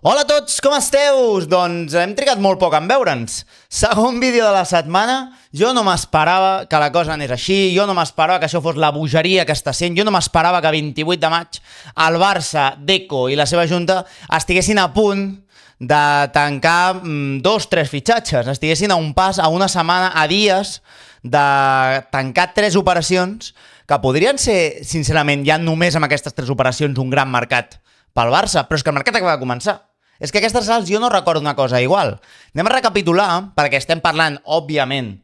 Hola a tots, com esteu? Doncs hem trigat molt poc en veure'ns. Segon vídeo de la setmana. Jo no m'esperava que la cosa anés així, jo no m'esperava que això fos la bogeria que està sent, jo no m'esperava que 28 de maig el Barça, Deco i la seva junta estiguessin a punt de tancar 2-3 fitxatges, estiguessin a un pas, a una setmana, a dies de tancar 3 operacions que podrien ser, sincerament, ja només amb aquestes 3 operacions un gran mercat pel Barça, però és que el mercat acaba de començar. És que aquestes sals jo no recordo una cosa igual. Anem a recapitular, perquè estem parlant, òbviament,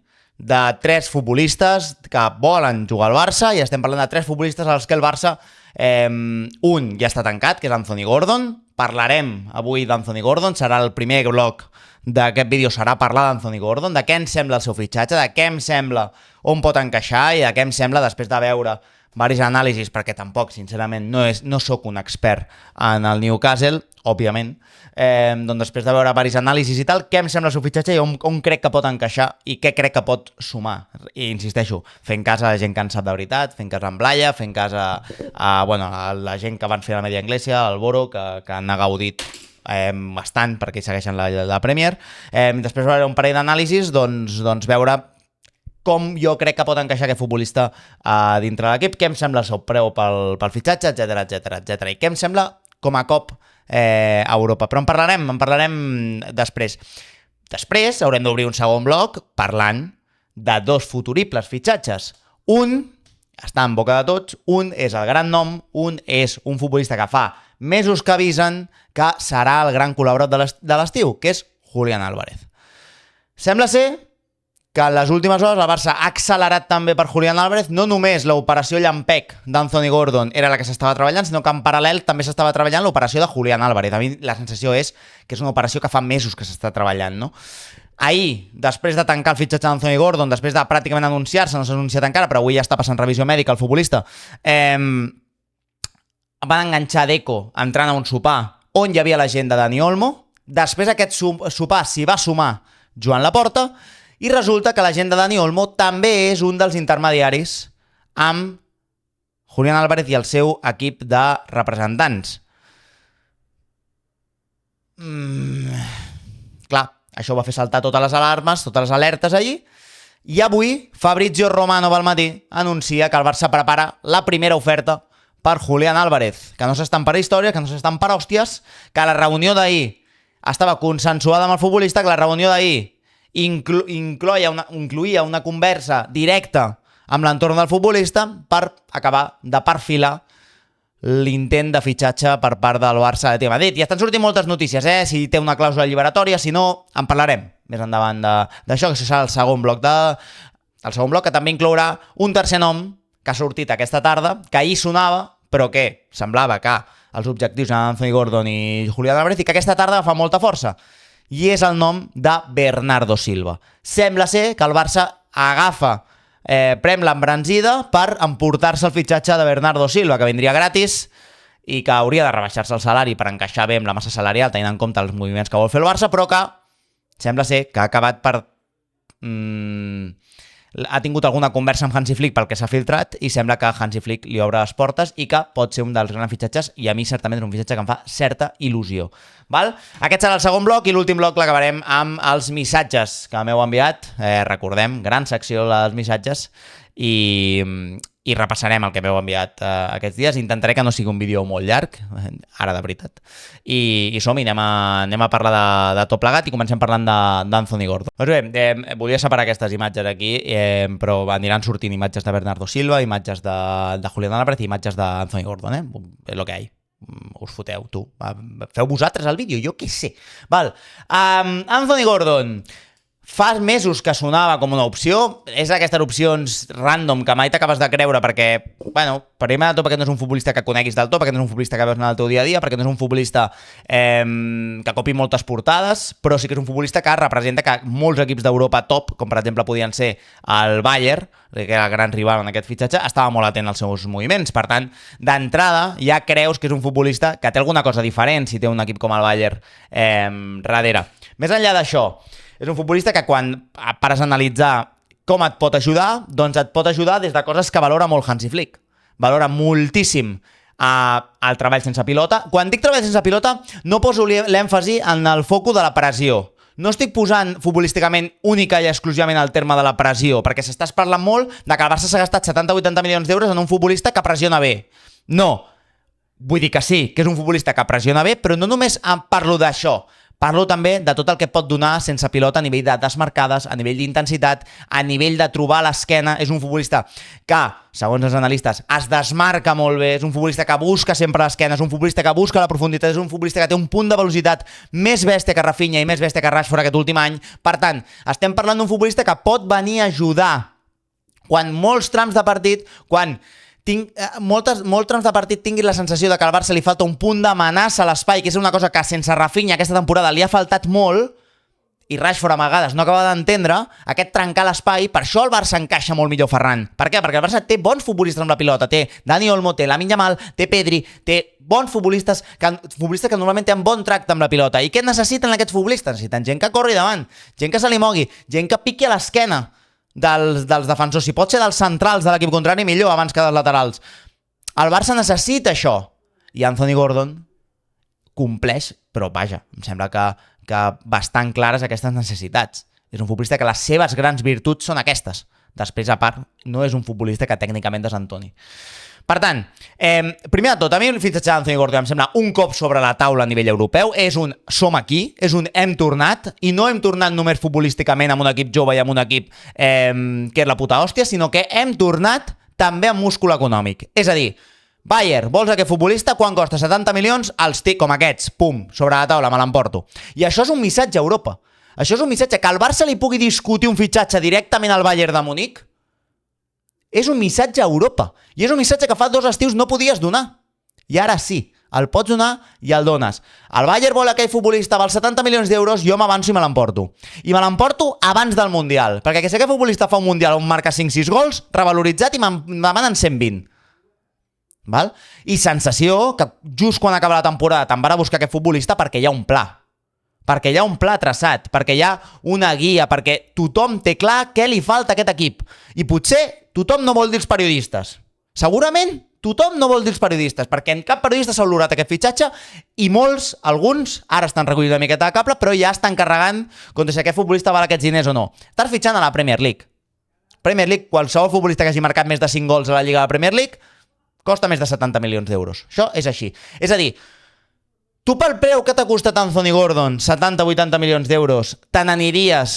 de 3 futbolistes que volen jugar al Barça i estem parlant de 3 futbolistes als que el Barça, un ja està tancat, que és Anthony Gordon. Parlarem avui d'Anthony Gordon, serà el primer bloc d'aquest vídeo, serà parlar d'Anthony Gordon, de què em sembla el seu fitxatge, de què em sembla on pot encaixar i de què em sembla després de veure varis anàlisis, perquè tampoc, sincerament, no sóc un expert en el Newcastle, òbviament, doncs després de veure varis anàlisis i tal, què em sembla el seu fitxatge i on crec que pot encaixar i què crec que pot sumar. I insisteixo, fent cas a la gent que en sap de veritat, fent cas a en Blaya, fent cas a la gent que van fer la media anglesa, al Boro, que han gaudit bastant perquè segueixen la Premier. Després de veure un parell d'anàlisis, doncs veure com jo crec que pot encaixar aquest futbolista dintre l'equip, què em sembla el seu preu pel fitxatge, etc. I què em sembla com a cop a Europa. Però en parlarem després. Després haurem d'obrir un segon bloc parlant de 2 futuribles fitxatges. Un està en boca de tots, un és el gran nom, un és un futbolista que fa mesos que avisen que serà el gran col·laborador de l'estiu, que és Julián Álvarez. Sembla ser que en les últimes hores el Barça ha accelerat també per Julián Álvarez, no només l'operació llampec d'Anthony Gordon era la que s'estava treballant, sinó que en paral·lel també s'estava treballant l'operació de Julián Álvarez. A mi la sensació és que és una operació que fa mesos que s'està treballant, no? Ahir, després de tancar el fitxatge d'Anthony Gordon, després de pràcticament anunciar-se, no s'ha anunciat encara, però avui ja està passant revisió mèdica el futbolista, van enganxar Deco entrant a un sopar on hi havia la gent de Dani Olmo. Després aquest sopar s'hi va sumar Joan Laporta, i resulta que la gent de Dani Olmo també és un dels intermediaris amb Julián Álvarez i el seu equip de representants. Clar, això va fer saltar totes les alarmes, totes les alertes allí, i avui Fabrizio Romano al matí anuncia que el Barça prepara la primera oferta per Julián Álvarez, que no s'estan per històries, que no s'estan per hòsties, que la reunió d'ahir estava consensuada amb el futbolista, que la reunió d'ahir incloïa una conversa directa amb l'entorn del futbolista per acabar de perfilar l'intent de fitxatge per part del Barça de Madrid. I estan sortint moltes notícies, si té una clàusula alliberatòria, si no, en parlarem més endavant d'això, que això serà el segon bloc que també inclourà un tercer nom que ha sortit aquesta tarda, que ahir sonava, però que semblava que els objectius eren Anthony Gordon i Julián Álvarez, i que aquesta tarda fa molta força. I és el nom de Bernardo Silva. Sembla ser que el Barça prem l'embranzida per emportar-se el fitxatge de Bernardo Silva, que vindria gratis i que hauria de rebaixar-se el salari per encaixar bé amb la massa salarial, tenint en compte els moviments que vol fer el Barça, però que sembla ser que ha acabat per... ha tingut alguna conversa amb Hansi Flick pel que s'ha filtrat i sembla que Hansi Flick li obre les portes i que pot ser un dels grans fitxatges, i a mi certament és un fitxatge que em fa certa il·lusió. Val? Aquest serà el segon bloc, i l'últim bloc l'acabarem amb els missatges que m'heu enviat. Recordem, gran secció dels missatges, i repassarem el que m'heu enviat aquests dies. Intentaré que no sigui un vídeo molt llarg, ara de veritat. I som-hi, anem a parlar de tot plegat i comencem parlant d'Anthony Gordon. Doncs bé, volia separar aquestes imatges aquí, però aniran sortint imatges de Bernardo Silva, imatges de Julián Álvarez i imatges d'Anthony Gordon, és el que hi ha. Us foteu, tu. Feu vosaltres el vídeo, jo què sé. Val. Anthony Gordon. Fa mesos que sonava com una opció, és d'aquestes opcions random que mai t'acabes de creure perquè, primer de tot perquè no és un futbolista que coneguis del tot, perquè no és un futbolista que veus en el teu dia a dia, perquè no és un futbolista que copi moltes portades, però sí que és un futbolista que representa que molts equips d'Europa top, com per exemple podien ser el Bayern, que era el gran rival en aquest fitxatge, estava molt atent als seus moviments. Per tant, d'entrada ja creus que és un futbolista que té alguna cosa diferent si té un equip com el Bayern darrere. Més enllà d'això, és un futbolista que quan pares a analitzar com et pot ajudar, doncs et pot ajudar des de coses que valora molt Hansi Flick. Valora moltíssim al treball sense pilota. Quan dic treball sense pilota, no poso l'èmfasi en el foco de la pressió. No estic posant futbolísticament única i exclusivament el terme de la pressió, perquè s'estàs parlant molt de que el Barça s'ha gastat 70-80 milions d'euros en un futbolista que pressiona bé. No. Vull dir que sí, que és un futbolista que pressiona bé, però no només parlo d'això. Parlo també de tot el que pot donar sense pilota a nivell de desmarcades, a nivell d'intensitat, a nivell de trobar l'esquena. És un futbolista que, segons els analistes, es desmarca molt bé, és un futbolista que busca sempre l'esquena, és un futbolista que busca la profunditat, és un futbolista que té un punt de velocitat més bèstia que Rafinha i més bèstia que Rashford aquest últim any. Per tant, estem parlant d'un futbolista que pot venir a ajudar quan molts trams de partit, quan molts trams de partit tinguin la sensació de que al Barça li falta un punt d'amenaça a l'espai, que és una cosa que sense Rafinha aquesta temporada li ha faltat molt, i Rashford a vegades no acaba d'entendre, aquest trencar l'espai, per això el Barça encaixa molt millor Ferran. Per què? Perquè el Barça té bons futbolistes amb la pilota, té Dani Olmo, té Lamine Yamal, té Pedri, té bons futbolistes que normalment tenen bon tracte amb la pilota. I què necessiten aquests futbolistes? Necessiten gent que corri davant, gent que se li mogui, gent que piqui a l'esquena dels defensors, si pot ser dels centrals de l'equip contrari millor abans que dels laterals. El Barça necessita això i Anthony Gordon compleix, però vaja, em sembla que bastant clares aquestes necessitats. És un futbolista que les seves grans virtuts són aquestes. Després, a part, no és un futbolista que tècnicament desentoni. Per tant, primer de tot, a mi el fitxatge d'Anthony Gordon em sembla un cop sobre la taula a nivell europeu, és un som aquí, és un hem tornat, i no hem tornat només futbolísticament amb un equip jove i amb un equip que és la puta hòstia, sinó que hem tornat també amb múscul econòmic. És a dir, Bayern, vols aquest futbolista? Quan costa 70 milions? Els té com aquests, pum, sobre la taula, me l'emporto. I això és un missatge a Europa. Això és un missatge que al Barça li pugui discutir un fitxatge directament al Bayern de Munic. És un missatge a Europa. I és un missatge que fa 2 estius no podies donar. I ara sí, el pots donar i el dones. El Bayern vol aquell futbolista, val 70 milions d'euros, jo m'avanço i me l'emporto. I me l'emporto abans del Mundial. Perquè si aquest futbolista fa un Mundial on marca 5-6 gols, revaloritzat i me'n demanen 120. Val? I sensació que just quan acaba la temporada te'n van a buscar aquest futbolista perquè hi ha un pla. Perquè hi ha un pla traçat, perquè hi ha una guia, perquè tothom té clar què li falta a aquest equip. I potser tothom no vol dir els periodistes. Segurament tothom no vol dir els periodistes, perquè en cap periodista s'ha valorat aquest fitxatge i molts, alguns, ara estan recollint una miqueta de cable, però ja estan carregant contra si aquest futbolista val aquests diners o no. Estàs fitxant a la Premier League. Premier League, qualsevol futbolista que hagi marcat més de 5 gols a la Lliga de la Premier League, costa més de 70 milions d'euros. Això és així. És a dir, tu pel preu que t'ha costat Anthony Gordon, 70-80 milions d'euros, te n'aniries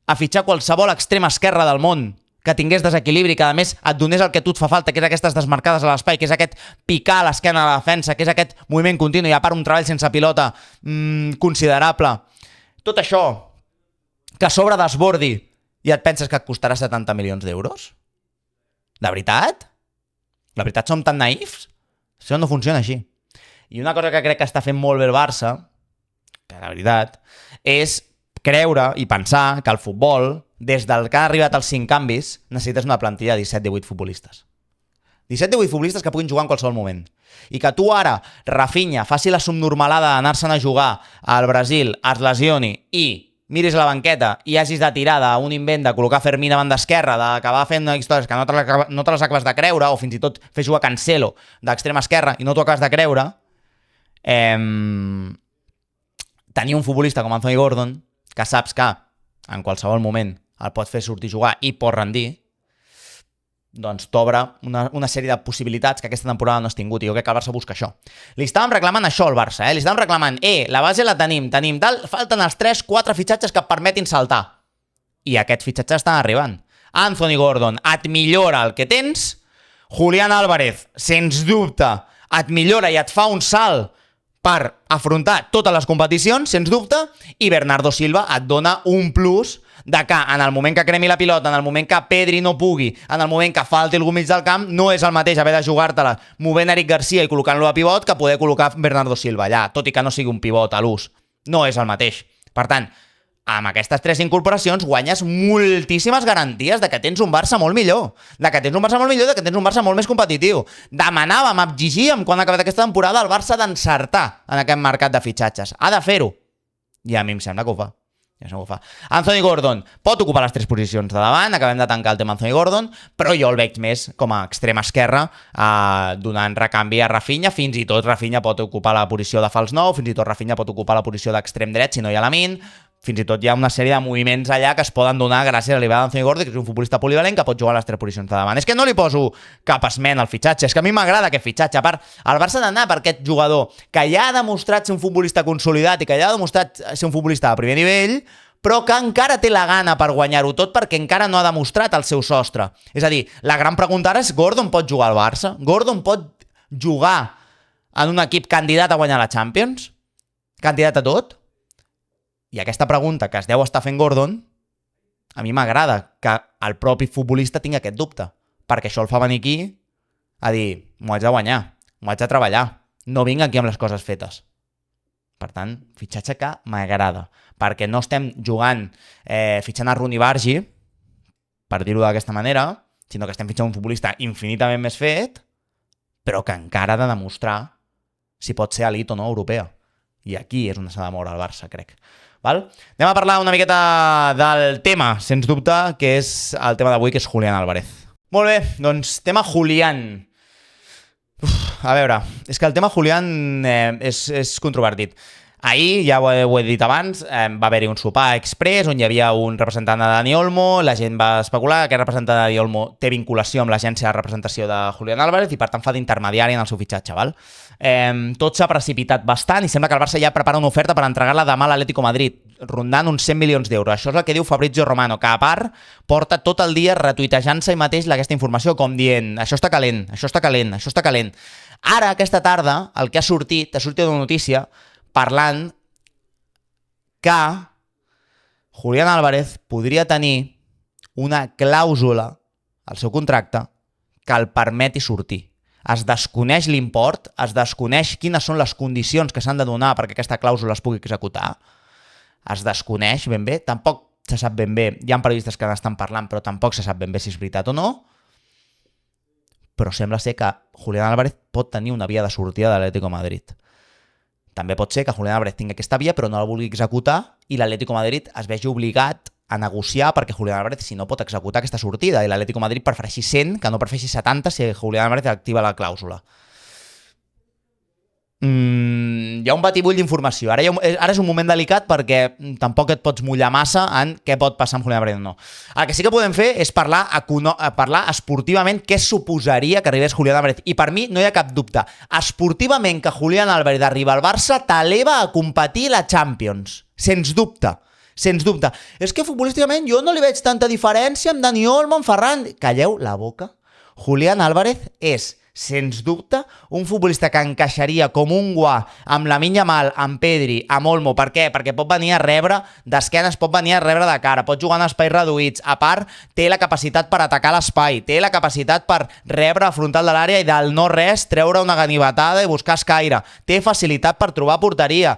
a fitxar qualsevol extrema esquerra del món que tingués desequilibri, que a més et donés el que tu et fa falta, que és aquestes desmarcades a l'espai, que és aquest picar a l'esquena a la defensa, que és aquest moviment continu i a part un treball sense pilota considerable. Tot això, que a sobre desbordi i et penses que et costarà 70 milions d'euros? De veritat? La veritat som tan naïfs? Això no funciona així. I una cosa que crec que està fent molt bé el Barça, que la veritat, és creure i pensar que el futbol, des del que ha arribat als 5 canvis, necessites una plantilla de 17-18 futbolistes. 17-18 futbolistes que puguin jugar en qualsevol moment. I que tu ara, Rafinha, faci la subnormalada d'anar-se'n a jugar al Brasil, es lesioni i miris a la banqueta i hagis de tirar d'un invent de col·locar Fermín a banda esquerra, d'acabar fent històries que no te les acabes de creure, o fins i tot fer jugar Cancelo d'extrema esquerra i no t'ho acabes de creure, tenir un futbolista com Anthony Gordon, que saps que en qualsevol moment el pots fer sortir a jugar i pot rendir, doncs t'obre una sèrie de possibilitats que aquesta temporada no has tingut, i jo crec que el Barça busca això. Li estàvem reclamant això al Barça, li estàvem reclamant, la base la tenim tal, falten els 3-4 fitxatges que et permetin saltar. I aquests fitxatges estan arribant. Anthony Gordon et millora el que tens, Julián Álvarez, sens dubte, et millora i et fa un salt per afrontar totes les competicions, sens dubte, i Bernardo Silva et dona un plus de que en el moment que cremi la pilota, en el moment que Pedri no pugui, en el moment que falti algú mig del camp, no és el mateix haver de jugar-te-la movent Eric Garcia i col·locant-lo a pivot que poder col·locar Bernardo Silva allà, tot i que no sigui un pivot a l'ús. No és el mateix. Per tant, amb aquestes 3 incorporacions guanyes moltíssimes garanties de que tens un Barça molt millor, de que tens un Barça molt millor, de que tens un Barça molt més competitiu. Demanàvem, exigíem, quan ha acabat aquesta temporada, el Barça d'encertar en aquest mercat de fitxatges. Ha de fer-ho. I a mi em sembla que ho fa. Ja segur que fa. Anthony Gordon pot ocupar les 3 posicions de davant, acabem de tancar el tema Anthony Gordon, però jo el veig més com a extrema esquerra, donant recanvi a Rafinha, fins i tot Rafinha pot ocupar la posició de fals 9, fins i tot Rafinha pot ocupar la posició d'extrem dret si no hi ha Lamine, fins i tot hi ha una sèrie de moviments allà que es poden donar gràcies a l'arribada d'Anthony Gordon, que és un futbolista polivalent que pot jugar a les 3 posicions de davant. És que no li poso cap esment al fitxatge, és que a mi m'agrada aquest fitxatge. A part, el Barça ha d'anar per aquest jugador que ja ha demostrat ser un futbolista consolidat i que ja ha demostrat ser un futbolista de primer nivell, però que encara té la gana per guanyar-ho tot perquè encara no ha demostrat el seu sostre. És a dir, la gran pregunta ara és: Gordon pot jugar al Barça? Gordon pot jugar en un equip candidat a guanyar la Champions? Candidat a tot? I aquesta pregunta que es deu estar fent Gordon, a mi m'agrada que el propi futbolista tingui aquest dubte, perquè això el fa venir aquí a dir: m'ho haig de guanyar, m'ho haig de treballar, no vinc aquí amb les coses fetes. Per tant, fitxatge que m'agrada, perquè no estem jugant fitxant a Rooney Bargi, per dir-ho d'aquesta manera, sinó que estem fitxant un futbolista infinitament més fet, però que encara ha de demostrar si pot ser elit o no europea. I aquí és on s'ha de moure el Barça, crec. Val? Anem a parlar una miqueta del tema, sens dubte, que és el tema d'avui, que és Julián Álvarez. Molt bé, doncs tema Julián. A veure, és que el tema Julián és controvertit. Ahir, ja ho he dit abans, va haver-hi un sopar express on hi havia un representant de Dani Olmo, la gent va especular que aquest representant de Dani Olmo té vinculació amb l'agència de representació de Julián Álvarez i per tant fa d'intermediari en el seu fitxatge, val? Tot s'ha precipitat bastant i sembla que el Barça ja prepara una oferta per entregar-la demà a l'Atlético Madrid, rondant uns 100 milions d'euros. Això és el que diu Fabrizio Romano, que a part porta tot el dia retuitejant-se ell mateix aquesta informació, com dient: això està calent, això està calent, això està calent. Ara, aquesta tarda, el que ha sortit una notícia parlant que Julián Álvarez podria tenir una clàusula al seu contracte que el permeti sortir. Es desconeix l'import, es desconeix quines són les condicions que s'han de donar perquè aquesta clàusula es pugui executar. Es desconeix ben bé, tampoc se sap ben bé, hi ha periodistes que n'estan parlant, però tampoc se sap ben bé si és veritat o no, però sembla ser que Julián Álvarez pot tenir una via de sortida de l'Atlético de Madrid. També pot ser que Julián Álvarez tingui aquesta via però no la vulgui executar i l'Atlético de Madrid es vegi obligat a negociar perquè Julián Álvarez si no pot executar aquesta sortida i l'Atlético de Madrid prefereixi 100 que no prefereixi 70 si Julián Álvarez activa la clàusula. Hi ha un batibull d'informació. Ara és un moment delicat perquè tampoc et pots mullar massa en què pot passar amb Julián Álvarez o no. El que sí que podem fer és parlar esportivament què suposaria que arribés Julián Álvarez. I per mi no hi ha cap dubte. Esportivament que Julián Álvarez arriba al Barça t'eleva a competir la Champions. Sens dubte. Sens dubte. És que futbolísticament jo no li veig tanta diferència amb Dani Olmo, amb Ferran. Calleu la boca. Julián Álvarez és, sens dubte, un futbolista que encaixaria com un guà amb Lamine Yamal, amb Pedri, amb Olmo. Per què? Perquè pot venir a rebre d'esquenes, pot venir a rebre de cara, pot jugar en espais reduïts. A part, té la capacitat per atacar l'espai, té la capacitat per rebre a frontal de l'àrea i del no res treure una ganivetada i buscar escaire. Té facilitat per trobar porteria.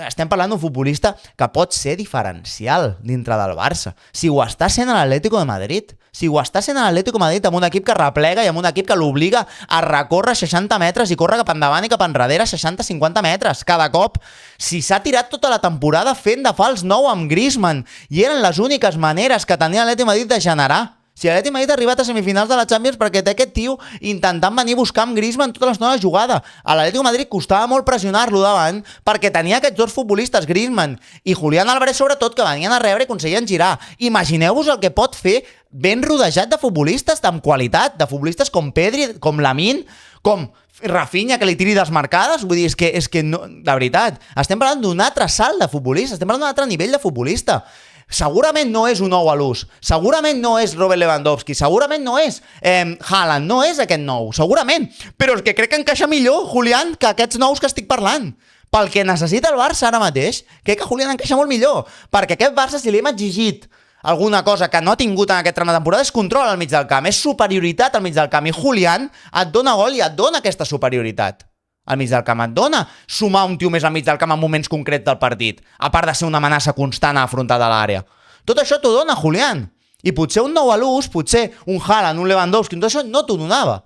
Estem parlant d'un futbolista que pot ser diferencial dintre del Barça. Si ho està sent a l'Atlético de Madrid, si ho està sent a l'Atlético de Madrid amb un equip que replega i amb un equip que l'obliga a recórrer 60 metres i córrer cap endavant i cap enrere 60-50 metres cada cop. Si s'ha tirat tota la temporada fent de fals 9 amb Griezmann i eren les úniques maneres que tenia l'Atlético de Madrid de generar. Si l'Atlètic de Madrid ha arribat a semifinals de la Champions perquè té aquest tio intentant venir a buscar amb Griezmann tota l'estona de jugada. A l'Atlètic de Madrid costava molt pressionar-lo davant perquè tenia aquests dos futbolistes, Griezmann i Julián Álvarez sobretot, que venien a rebre i aconseguien girar. Imagineu-vos el que pot fer ben rodejat de futbolistes amb qualitat, de futbolistes com Pedri, com Lamine, com Rafinha, que li tiri desmarcades. Vull dir, és que no, de veritat, estem parlant d'un altre salt de futbolista, estem parlant d'un altre nivell de futbolista. Segurament no és un nou a l'ús, segurament no és Robert Lewandowski, segurament no és Haaland, no és aquest nou, segurament, però és que crec que encaixa millor Julián que aquests nous que estic parlant. Pel que necessita el Barça ara mateix, crec que Julián encaixa molt millor, perquè aquest Barça, si li hem exigit alguna cosa que no ha tingut en aquest tram de temporada, és control al mig del camp, és superioritat al mig del camp, i Julián et dona gol i et dona aquesta superioritat al mig del camp, et dona sumar un tio més al mig del camp en moments concrets del partit, a part de ser una amenaça constant a afrontar de l'àrea. Tot això t'ho dona Julián. I potser un nou a l'ús, potser un Haaland, un Lewandowski, tot això no t'ho donava.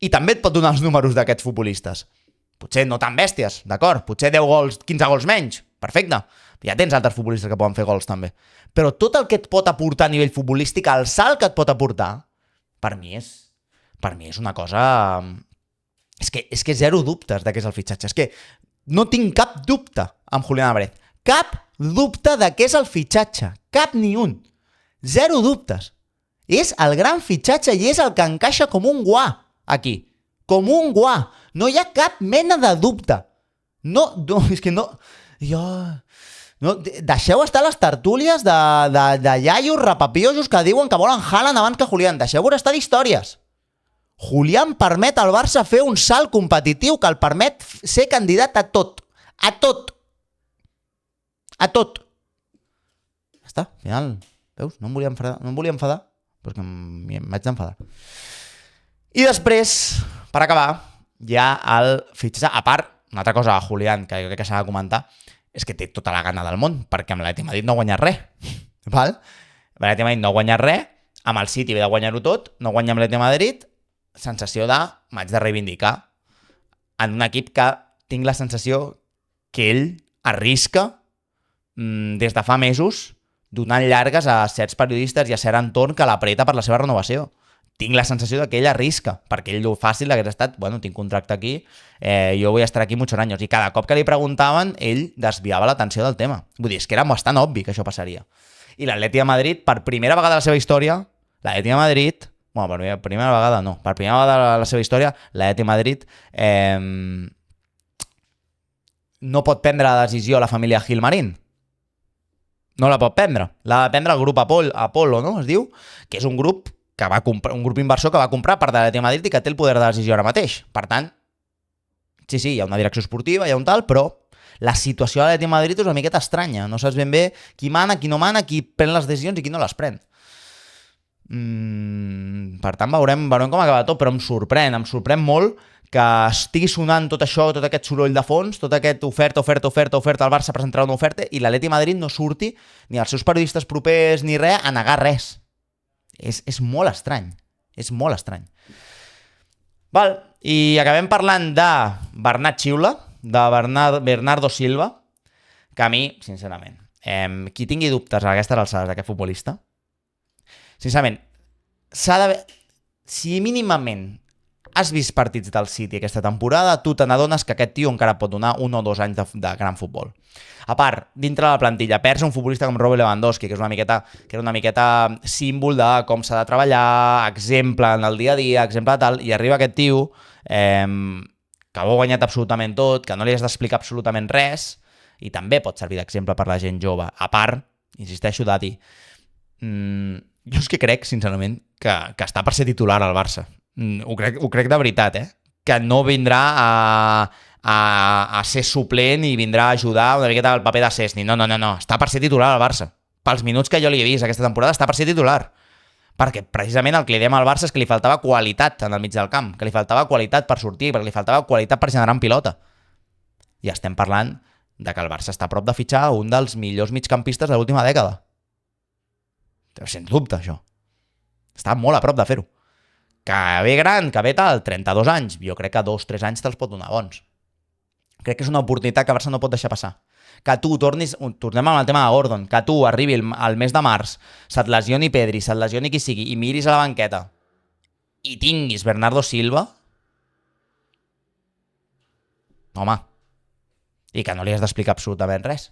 I també et pot donar els números d'aquests futbolistes. Potser no tan bèsties, d'acord? Potser 10 gols, 15 gols menys, perfecte. Ja tens altres futbolistes que poden fer gols també. Però tot el que et pot aportar a nivell futbolístic, el salt que et pot aportar, per mi és una cosa... És que zero dubtes de què és el fitxatge. És que no tinc cap dubte amb Julián Álvarez. Cap dubte de què és el fitxatge. Cap ni un. Zero dubtes. És el gran fitxatge i és el que encaixa com un guà aquí. Com un guà. No hi ha cap mena de dubte. No, és que no... No, deixeu estar les tertúlies de iaios rapapiosos que diuen que volen Haaland abans que Julián. Deixeu-vos estar d'històries. Julián permet al Barça fer un salt competitiu que el permet ser candidat a tot. A tot. A tot. Ja està, al final, veus? No em volia enfadar, però és que em vaig enfadar. I després, per acabar, hi ha el fitxatge. A part, una altra cosa a Julián, que jo crec que s'ha de comentar, és que té tota la gana del món, perquè amb l'Atlètic de Madrid no ha guanyat res. Val? L'Atlètic de Madrid no ha guanyat res, amb el City ve de guanyar-ho tot, no guanya amb l'Atlètic de Madrid, sensació de m'haig de reivindicar en un equip que tinc la sensació que ell arrisca des de fa mesos donant llargues a certs periodistes i a cert entorn que l'apreta per la seva renovació. Tinc la sensació de que ell arrisca, perquè ell ho fàcil hagués estat, bueno, tinc contracte aquí, jo vull estar aquí muchos años, i cada cop que li preguntaven, ell desviava l'atenció del tema. Vull dir, és que era bastant obvi que això passaria. I l'Atlètic de Madrid, per primera vegada a la seva història, l'Atlètic de Madrid, bueno, per primera vegada no, per primera vegada a la seva història, l'Atlètic de Madrid no pot prendre la decisió a la família Gilmarín. No la pot prendre. L'ha de prendre el grup Apollo, no? Es diu, que és un grup que va comprar, un grup inversor que va comprar part de l'Atlètic de Madrid i que té el poder de decisió ara mateix. Per tant, sí, hi ha una direcció esportiva, hi ha un tal, però la situació de l'Atlètic de Madrid és una miqueta estranya. No saps ben bé qui mana, qui no mana, qui pren les decisions i qui no les pren. Per tant, veurem com acaba tot, però em sorprèn molt que estigui sonant tot això, tot aquest soroll de fons, tot aquest oferta al Barça presentarà una oferta i l'Atlètic de Madrid no surti ni els seus periodistes propers ni res a negar res. És molt estrany. És molt estrany. Val, i acabem parlant de Bernat Xiula, de Bernardo Silva, que a mi, sincerament, qui tingui dubtes a aquestes alçades d'aquest futbolista, sincerament, si mínimament has vist partits del City aquesta temporada, tu te n'adones que aquest tio encara pot donar 1 o 2 anys de gran futbol. A part, dintre de la plantilla, perds un futbolista com Robert Lewandowski, que era una miqueta símbol de com s'ha de treballar, exemple en el dia a dia, exemple de tal, i arriba aquest tio que ho ha guanyat absolutament tot, que no li has d'explicar absolutament res, i també pot servir d'exemple per la gent jove. A part, insisteixo, Dati, jo és que crec, sincerament, que està per ser titular al Barça. Ho crec de veritat, que no vindrà a ser suplent i vindrà a ajudar una miqueta al paper de Szczęsny. No, està per ser titular al Barça. Pels minuts que jo li he vist aquesta temporada, està per ser titular. Perquè precisament el que li dèiem al Barça és que li faltava qualitat en el mig del camp, que li faltava qualitat per sortir, perquè li faltava qualitat per generar en pilota. I estem parlant de que el Barça està a prop de fitxar un dels millors migcampistes de l'última dècada. Sens dubte, això. Està molt a prop de fer-ho. Que ve gran, que ve tal, 32 anys, jo crec que 2-3 anys te'ls pot donar bons. Crec que és una oportunitat que Barça no pot deixar passar. Que tu tornem amb el tema de Gordon, que tu arribi al mes de març, se't lesioni Pedri, se't lesioni qui sigui, i miris a la banqueta, i tinguis Bernardo Silva, home, i que no li has d'explicar absolutament res.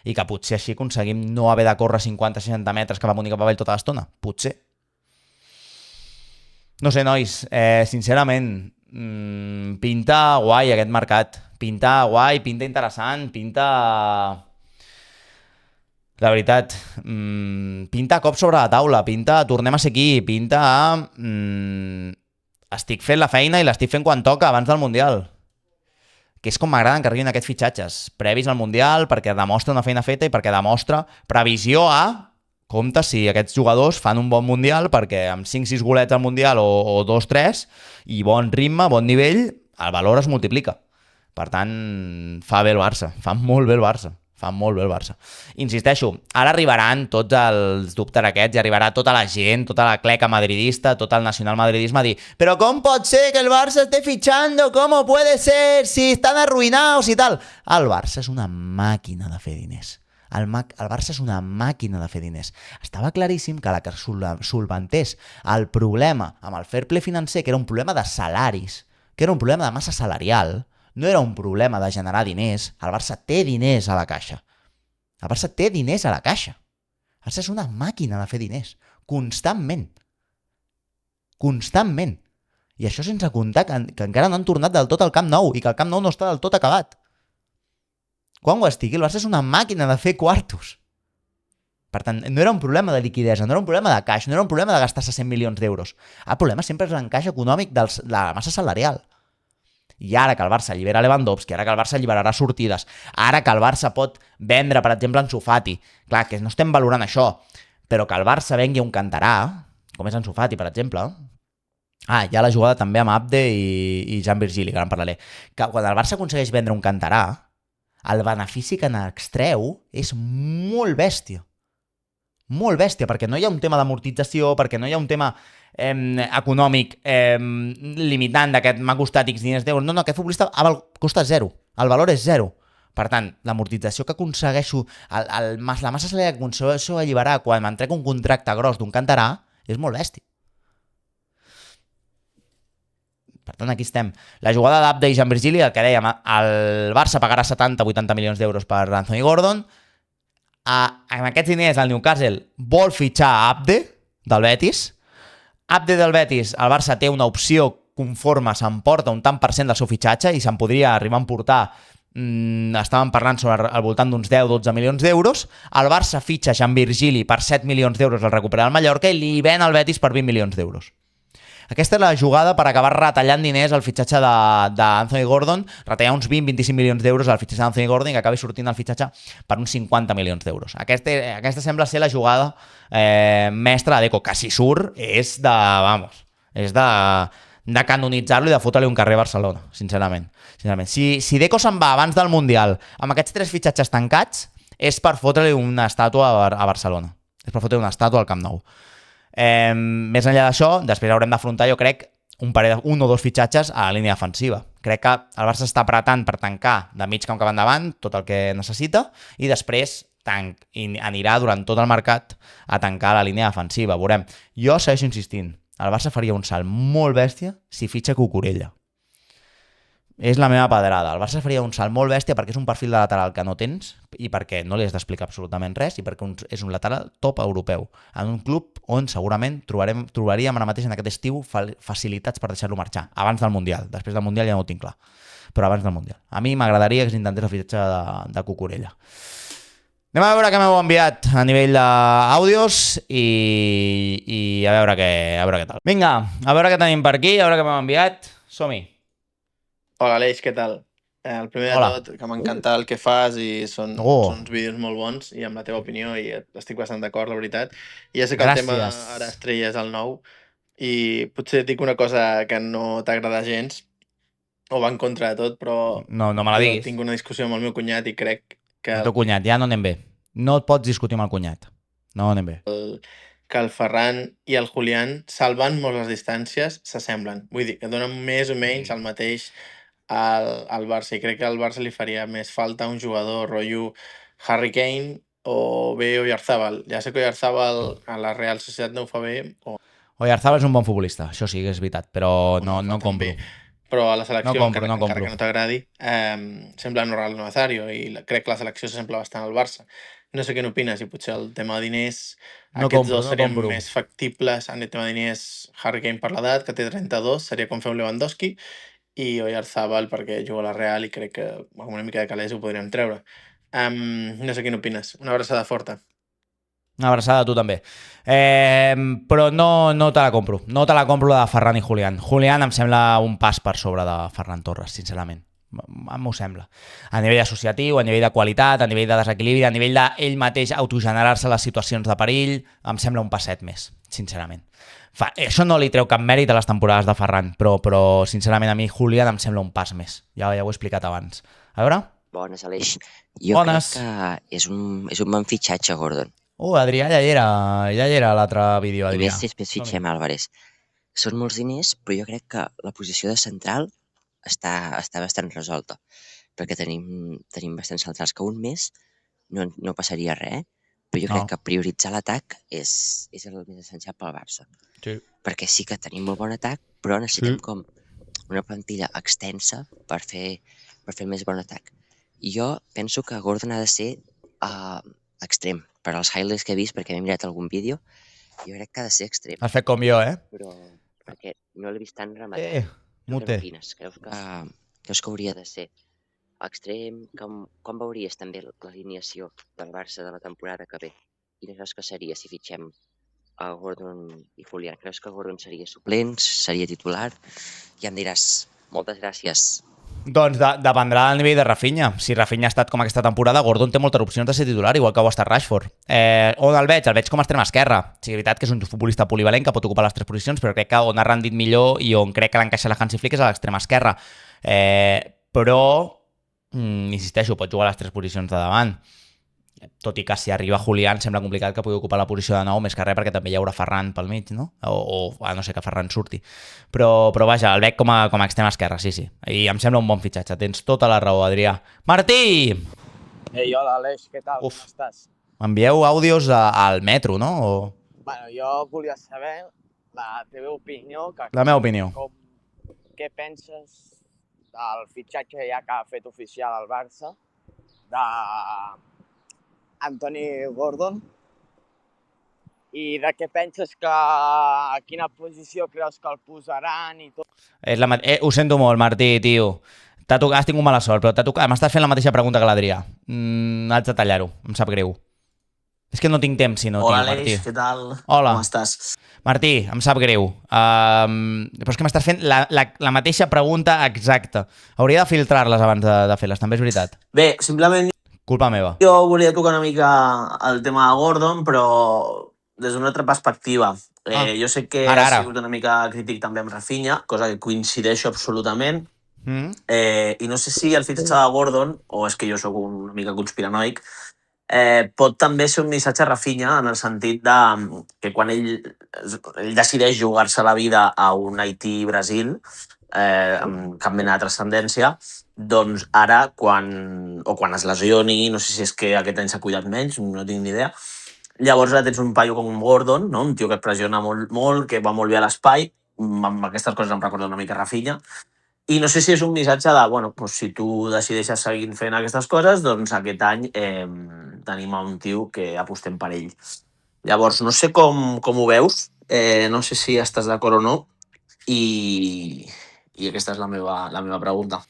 I que potser així aconseguim no haver de córrer 50-60 metres cap amunt i cap avall tota l'estona. Potser. No sé, nois, sincerament, pinta guai aquest mercat. Pinta guai, pinta interessant, pinta... La veritat, pinta cop sobre la taula, pinta tornem a ser aquí, pinta... Estic fent la feina i l'estic fent quan toca, abans del Mundial. Que és com m'agraden que arribin aquests fitxatges previs al Mundial, perquè demostra una feina feta i perquè demostra previsió a... Compte si aquests jugadors fan un bon Mundial, perquè amb 5-6 golets al Mundial o 2-3 i bon ritme, bon nivell, el valor es multiplica. Per tant, fa bé el Barça, fa molt bé el Barça. Fa molt bé el Barça. Insisteixo, ara arribaran tots els dubtes aquests i arribarà tota la gent, tota la cleca madridista, tot el nacional madridisme a dir però com pot ser que el Barça esté fichando? ¿Cómo puede ser? Si estan arruïnados i tal. El Barça és una màquina de fer diners. El Barça és una màquina de fer diners. Estava claríssim que la que solventés el problema amb el fair play financer, que era un problema de salaris, que era un problema de massa salarial, no era un problema de generar diners. El Barça té diners a la caixa. El Barça té diners a la caixa. El Barça és una màquina de fer diners. Constantment. Constantment. I això sense comptar que encara no han tornat del tot al Camp Nou i que el Camp Nou no està del tot acabat. Quan ho estigui, el Barça és una màquina de fer quartos. Per tant, no era un problema de liquidesa, no era un problema de caix, no era un problema de gastar-se 100 milions d'euros. El problema sempre és l'encaix econòmic de la massa salarial. I ara que el Barça allibera Lewandowski, ara que el Barça alliberarà sortides, ara que el Barça pot vendre, per exemple, Ansu Fati, clar, que no estem valorant això, però que el Barça vengui un cantarà, com és Ansu Fati, per exemple. Hi ha la jugada també amb Abde i Jan Virgili, que ara en parlaré. Que quan el Barça aconsegueix vendre un cantarà, el benefici que n'extreu és molt bèstia. Molt bèstia, perquè no hi ha un tema d'amortització, perquè no hi ha un tema econòmic limitant d'aquest m'ha costat X diners d'euros. No, aquest futbolista costa zero. El valor és zero. Per tant, l'amortització que aconsegueixo, la massa salarial que aconsegueixo alliberar quan m'entrec un contracte gros d'un cantarà és molt bèstia. Per tant, aquí estem. La jugada d'Abde i Jan Virgili, el que dèiem, el Barça pagarà 70-80 milions d'euros per Anthony Gordon. Amb aquests diners el Newcastle vol fitxar Abde del Betis. Abde del Betis, el Barça té una opció conforme s'emporta un tant per cent del seu fitxatge i se'n podria arribar a emportar, estàvem parlant sobre al voltant d'uns 10-12 milions d'euros. El Barça fitxa Jan Virgili per 7 milions d'euros al recuperar el Mallorca i li ven al Betis per 20 milions d'euros. Aquesta és la jugada per acabar retallant diners al fitxatge d'Anthony Gordon, retallar uns 20-25 milions d'euros al fitxatge d'Anthony Gordon i que acabi sortint el fitxatge per uns 50 milions d'euros. Aquesta sembla ser la jugada mestra de Deco, que si surt és de canonitzar-lo i de fotre-li un carrer a Barcelona, sincerament. Si Deco se'n va abans del Mundial amb aquests 3 fitxatges tancats és per fotre-li una estàtua a Barcelona. És per fotre-li una estàtua al Camp Nou. Més enllà d'això, després haurem d'afrontar, jo crec, un o dos fitxatges a la línia defensiva. Crec que el Barça està apretant per tancar de mig camp cap endavant tot el que necessita i després anirà durant tot el mercat a tancar la línia defensiva. Veurem. Jo segueixo insistint, el Barça faria un salt molt bèstia si fitxa Cucurella. És la meva pedrada. El Barça faria un salt molt bèstia perquè és un perfil de lateral que no tens i perquè no li has d'explicar absolutament res i perquè és un lateral top europeu en un club on segurament trobaríem ara mateix en aquest estiu facilitats per deixar-lo marxar abans del Mundial. Després del Mundial ja no ho tinc clar, però abans del Mundial. A mi m'agradaria que s'intentés el fitxatge de Cucurella. Anem a veure què m'heu enviat a nivell d'àudios i a veure què tal. Vinga, a veure què tenim per aquí, a veure què m'heu enviat. Som-hi. Hola Aleix, què tal? El primer de tot, que m'encanta el que fas i són uns vídeos molt bons i amb la teva opinió i estic bastant d'acord, la veritat. I ja sé que el tema ara estrella és el nou i potser et dic una cosa que no t'agrada gens o va en contra de tot, però no me la diguis. Tinc una discussió amb el meu cunyat i crec que... El teu cunyat, ja no anem bé. No et pots discutir amb el cunyat. No anem bé. Que el Ferran i el Julián, salvant molt les distàncies, s'assemblen. Vull dir, que donen més o menys el mateix al Barça i crec que al Barça li faria més falta un jugador rotllo Harry Kane o bé Oyarzabal. Ja sé que Oyarzabal a la Real Societat no ho fa bé. Oyarzabal és un bon futbolista, això sí que és veritat, però no compro. Però a la selecció, encara que no t'agradi, sembla no Ronaldo Nazario i crec que la selecció s'assembla bastant al Barça. No sé què n'opines, i potser el tema de diners, aquests dos serien més factibles. En el tema de diners, Harry Kane per l'edat, que té 32, seria com fer un Lewandowski, i Oyarzabal perquè juga a la Real i crec que amb una mica de calés ho podríem treure. No sé què n'opines. Una abraçada forta. Una abraçada a tu també. Però no te la compro. No te la compro la de Ferran i Julián. Julián em sembla un pas per sobre de Ferran Torres, sincerament. M'ho sembla. A nivell associatiu, a nivell de qualitat, a nivell de desequilibri, a nivell d'ell mateix autogenerar-se les situacions de perill, em sembla un passet més, sincerament. Això no li treu cap mèrit a les temporades de Ferran, però sincerament a mi Julián em sembla un pas més. Ja ho he explicat abans. A veure? Bones, Aleix. Jo crec que és un bon fitxatge, Gordon. Adrià, ja hi era l'altre vídeo, Adrià. I més si després fitxem Álvarez. Són molts diners, però jo crec que la posició de central està bastant resolta, perquè tenim bastants centrals que un mes no passaria res, però jo crec que prioritzar l'atac és el més essencial pel Barça. Sí. Perquè sí que tenim molt bon atac, però necessitem com una plantilla extensa per fer més bon atac. I jo penso que Gordon ha de ser extrem. Per als highlights que he vist, perquè m'he mirat algun vídeo, jo crec que ha de ser extrem. Has fet com jo, Però perquè no l'he vist tan rematat. Mute. Creus que hauria de ser extrem? Com veuries també l'alineació del Barça de la temporada que ve? Quina creus que seria si fitxem a Gordon i Julián? Creus que Gordon seria suplent, seria titular? Ja em diràs. Moltes gràcies. Doncs dependrà del nivell de Rafinha. Si Rafinha ha estat com aquesta temporada, Gordon té moltes opcions de ser titular, igual que ho ha estat Rashford. On el veig com a extrema esquerra. Sí, és veritat que és un futbolista polivalent que pot ocupar les 3 posicions, però crec que on ha rendit millor i on crec que l'encaixa la Hansi Flick és a l'extrema esquerra. Però, insisteixo, pot jugar a les 3 posicions de davant. Tot i que si arriba Julián sembla complicat que pugui ocupar la posició de nou, més que res perquè també hi haurà Ferran pel mig, no? O a no ser que Ferran surti. Però vaja, el veig com a extrema esquerra, sí. I em sembla un bon fitxatge. Tens tota la raó, Adrià. Martí! Ei, hola, Aleix, què tal? Com estàs? M'envieu àudios al metro, no? Bueno, jo volia saber la teva opinió. La meva opinió. Què penses del fitxatge ja que ha fet oficial el Barça Anthony Gordon, i de què penses a quina posició creus que el posaran i tot? Ho sento molt, Martí, tio. Has tingut mala sort, però m'estàs fent la mateixa pregunta que l'Adrià. Haig de tallar-ho, em sap greu. És que no tinc temps, sinó, Hola, tio, Martí. Aleix, què tal? Hola. Com estàs? Martí, em sap greu. Però és que m'estàs fent la mateixa pregunta exacta. Hauria de filtrar-les abans de fer-les, també és veritat. Bé, simplement culpa meva. Jo volia tocar una mica el tema de Gordon, però des d'una altra perspectiva. Jo sé que ha sigut una mica crític també amb Rafinha, cosa que coincideixo absolutament. I no sé si el fitxatge de Gordon, o és que jo sóc una mica conspiranoic, pot també ser un missatge a Rafinha en el sentit de que quan ell decideix jugar-se la vida a un Haití-Brasil, amb cap mena de transcendència, doncs ara, quan es lesioni, no sé si és que aquest any s'ha cuidat menys, no tinc ni idea, llavors ara tens un paio com un Gordon, no? Un tio que et pressiona molt, que va molt bé a l'espai, amb aquestes coses em recorda una mica Rafinha, i no sé si és un missatge de, bueno, doncs si tu decideixes seguir fent aquestes coses, doncs aquest any tenim un tio que apostem per ell. Llavors, no sé com ho veus, no sé si estàs d'acord o no, i aquesta és la meva pregunta.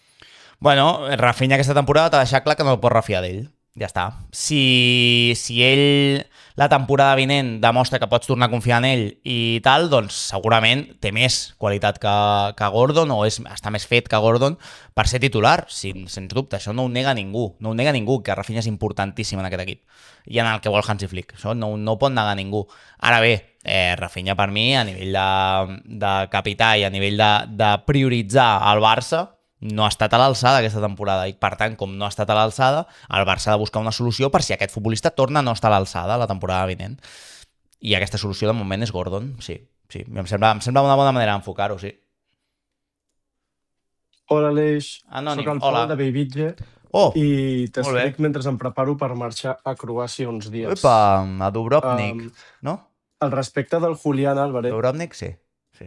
Bueno, Rafinha aquesta temporada t'ha deixat clar que no pots refiar d'ell. Ja està. Si ell la temporada vinent demostra que pots tornar a confiar en ell i tal, doncs segurament té més qualitat que Gordon o està més fet que Gordon per ser titular, sens dubte. Això no ho nega ningú. No ho nega ningú, que Rafinha és importantíssim en aquest equip i en el que vol Hansi Flick. Això no ho pot negar ningú. Ara bé, Rafinha per mi, a nivell de capità i a nivell de prioritzar el Barça, no ha estat a l'alçada aquesta temporada i, per tant, com no ha estat a l'alçada, el Barça ha de buscar una solució per si aquest futbolista torna a no estar a l'alçada la temporada vinent. I aquesta solució, de moment, és Gordon. Sí. Em sembla una bona manera d'enfocar-ho, sí. Hola, Aleix. Anònim, soc el Pol de Bellvitge i t'escric mentre em preparo per marxar a Croàcia uns dies. Epa, a Dubrovnik, no? Al respecte del Julián Álvarez, Dubrovnik, sí.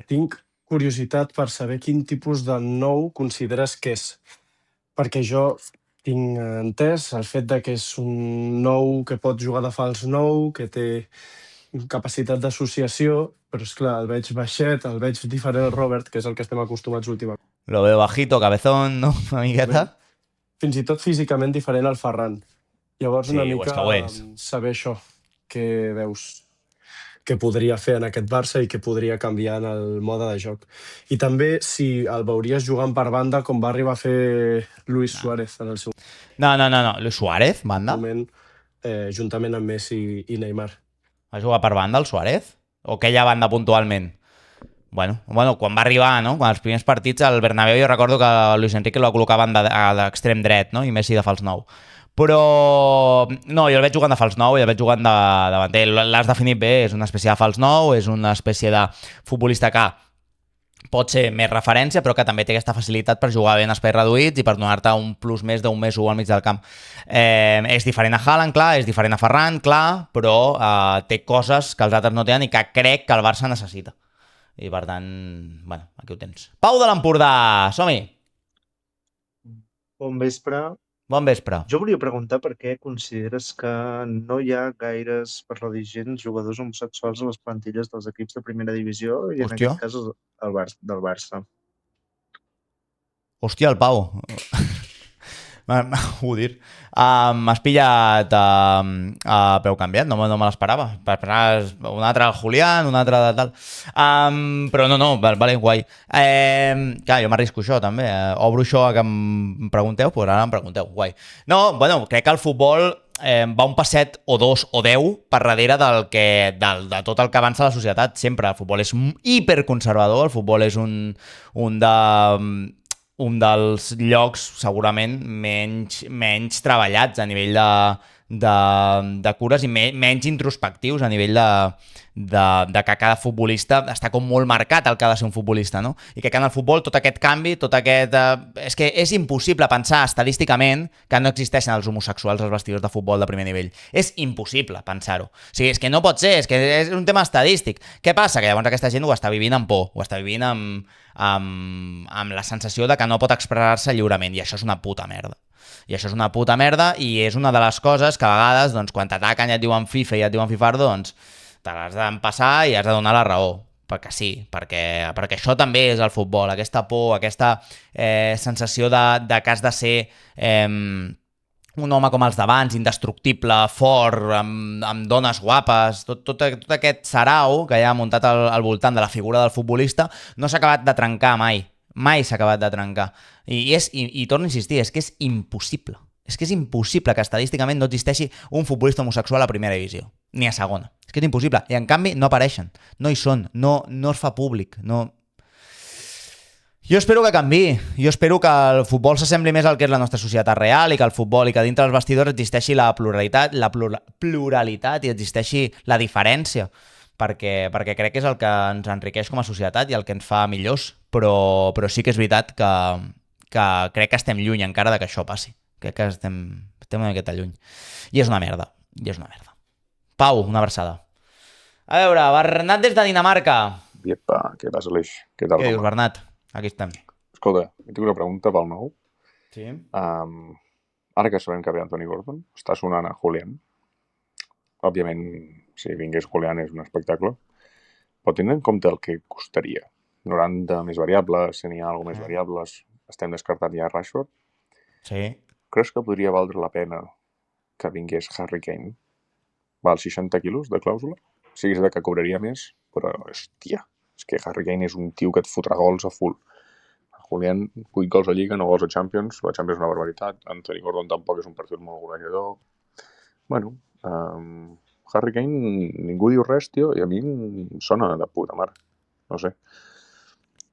Tinc curiositat per saber quin tipus de nou consideres que és. Perquè jo tinc entès el fet de que és un nou que pot jugar de fals nou, que té capacitat d'associació, però és clar, el veig baixet, el veig diferent al Robert, que és el que estem acostumats últimament. Lo veo bajito, cabezón, no? Una miqueta. Fins i tot físicament diferent al Ferran. Llavors una mica sí, saber això, què veus que podria fer en aquest Barça i que podria canviar en el mode de joc. I també si el veuries jugant per banda com va arribar a fer Luis Suárez en el seu No. Luis Suárez, banda? moment, juntament amb Messi i Neymar. Va jugar per banda el Suárez? O aquella banda puntualment? Bueno, quan va arribar, no? Quan els primers partits al Bernabéu jo recordo que Luis Enrique el col·locaven a l'extrem dret, no? I Messi de fals 9. Però no, jo el veig jugant de fals 9 i el veig jugant de davanter. L'has definit bé, és una espècie de fals 9, és una espècie de futbolista que pot ser més referència, però que també té aquesta facilitat per jugar bé en espais reduïts i per donar-te un plus més d'un més 1 al mig del camp. És diferent a Haaland, clar, és diferent a Ferran, clar, però té coses que els altres no tenen i que crec que el Barça necessita. I per tant, bueno, aquí ho tens. Pau de l'Empordà, som-hi! Bon vespre. Bon vespre. Jo volia preguntar per què consideres que no hi ha gaires, per la gent, jugadors homosexuals a les plantilles dels equips de primera divisió i en aquest cas del Barça. Hòstia, el Pau. Ho dir. M'has pillat a peu canviat, no me l'esperava. Un altre Julián, un altre de tal. Però no, vale, guai. Clar, jo m'arrisco això també. Obro això a que em pregunteu, però ara em pregunteu, guai. No, bueno, crec que el futbol va un passet o 2 o 10 per darrere de tot el que avança la societat. Sempre el futbol és hiperconservador, el futbol és un dels llocs segurament menys treballats a nivell de cures i menys introspectius a nivell de que cada futbolista està com molt marcat el que ha de ser un futbolista, no? I que en el futbol tot aquest canvi, tot aquest... És que és impossible pensar estadísticament que no existeixen els homosexuals als vestidors de futbol de primer nivell. És impossible pensar-ho. O sigui, és que no pot ser, és que és un tema estadístic. Què passa? Que llavors aquesta gent ho està vivint amb por, ho està vivint amb la sensació de que no pot expressar-se lliurement, i això és una puta merda. I això és una puta merda i és una de les coses que a vegades, doncs, quan t'ataquen i et diuen FIFA i et diuen fifardo, doncs te l'has d'empassar i has de donar la raó. Perquè sí, perquè això també és el futbol, aquesta por, aquesta sensació de que has de ser un home com els d'abans, indestructible, fort, amb dones guapes, tot aquest sarau que hi ha muntat al voltant de la figura del futbolista no s'ha acabat de trencar mai. Mai s'ha acabat de trencar. I torno a insistir, és que és impossible. És que és impossible que estadísticament no existeixi un futbolista homosexual a primera divisió, ni a segona. És que és impossible. I en canvi no apareixen, no hi són, no es fa públic, no... Jo espero que canviï. Jo espero que el futbol s'assembli més al que és la nostra societat real i que el futbol i que dintre dels vestidors existeixi la pluralitat i existeixi la diferència. Perquè crec que és el que ens enriqueix com a societat i el que ens fa millors, però sí que és veritat que crec que estem lluny encara de que això passi. Crec que estem una miqueta lluny. I és una merda. Pau, una abraçada. A veure, Bernat des de Dinamarca. Iepa, què passa, Aleix? Què tal? Què dius, Bernat? Aquí estem. Escolta, tinc una pregunta pel nou. Sí. Ara que sabem que ve Anthony Gordon, està sonant a Julián. Òbviament, si vingués Julián és un espectacle, però tenint en compte el que costaria, 90 més variables, si n'hi ha alguna més variables, estem descartant ja Rashford. Sí. Creus que podria valdre la pena que vingués Harry Kane? Val 60 quilos de clàusula? Sí que és que cobraria més, però, hòstia, és que Harry Kane és un tio que et fotrà gols a full. Julián, 8 gols a Lliga, 9 gols a Champions, la Champions és una barbaritat, Anthony Gordon tampoc és un perfil molt golejador. Bueno, Harry Kane, ningú diu res, tio, i a mi em sona de puta mare. No sé.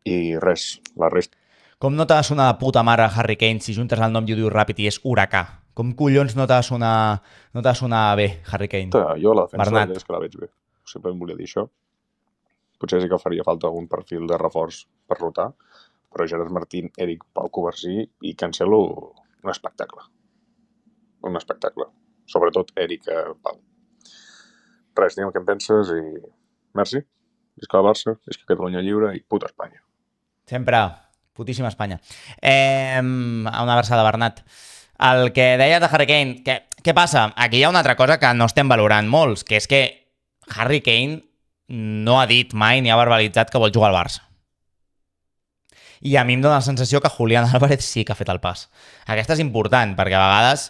I res, la resta. Com no t'ha de sonar de puta mare Harry Kane si juntes el nom i ho dius ràpid i és huracà? Com collons no t'ha de sonar bé Harry Kane? Jo la defensa Bernat. és que la veig bé. Sempre em volia dir això. Potser sí que faria falta algun perfil de reforç per rotar, però Gerard Martín, Eric, Pau Covarsí i Cancelo, un espectacle. Un espectacle. Sobretot Eric, Pau. Res, digue'm què en penses i... Merci. Visca el Barça, visca Catalunya Lliure i puta Espanya. Sempre. Putíssima Espanya. Una versada, Bernat. El que deia de Harry Kane, què passa? Aquí hi ha una altra cosa que no estem valorant molts, que és que Harry Kane no ha dit mai ni ha verbalitzat que vol jugar al Barça. I a mi em dóna la sensació que Julián Álvarez sí que ha fet el pas. Aquesta és important, perquè a vegades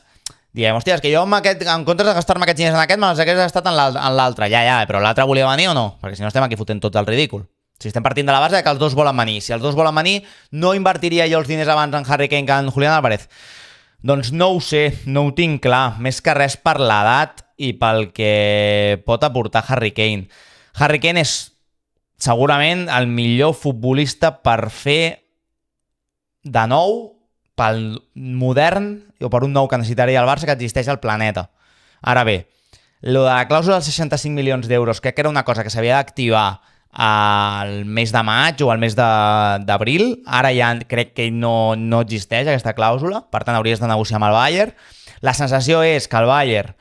diem, hòstia, és que jo en comptes de gastar-me aquests diners en aquest, me els hagués gastat en l'altre. Ja, però l'altre volia venir o no? Perquè si no estem aquí fotent tot el ridícul. Si estem partint de la base que els dos volen venir. Si els dos volen venir, no invertiria jo els diners abans en Harry Kane que en Julián Álvarez. Doncs no ho sé, no ho tinc clar. Més que res per l'edat i pel que pot aportar Harry Kane. Harry Kane és segurament el millor futbolista per fer de nou pel modern o per un nou que necessitaria el Barça que existeix al planeta. Ara bé, lo de la clàusula dels 65 milions d'euros crec que era una cosa que s'havia d'activar al mes de maig o al mes d'abril. Ara ja crec que no existeix aquesta clàusula, per tant hauries de negociar amb el Bayern. La sensació és que el Bayern,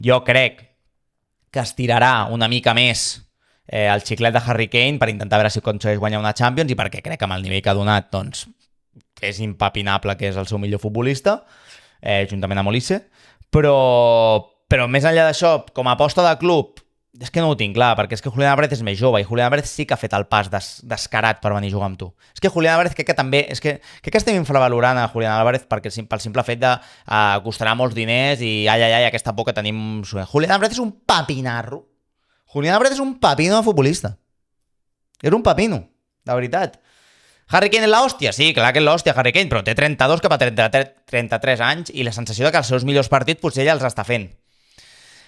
jo crec que estirarà una mica més el xiclet de Harry Kane per intentar veure si aconsegueix guanyar una Champions i perquè crec que amb el nivell que ha donat doncs, és impepinable que és el seu millor futbolista, juntament amb Olise, però més enllà d'això, com a aposta de club, és que no ho tinc clar, perquè és que Julián Álvarez és més jove i Julián Álvarez sí que ha fet el pas descarat per venir a jugar amb tu. És que Julián Álvarez crec que també... crec que estem infravalorant a Julián Álvarez pel simple fet de costarà molts diners i aquesta por que tenim... Julián Álvarez és un papinarro. Julián Álvarez és un papino de futbolista. És un papino, de veritat. Harry Kane és l'hòstia? Sí, clar que és l'hòstia Harry Kane, però té 32 cap a 33 anys i la sensació de que els seus millors partits potser ja els està fent.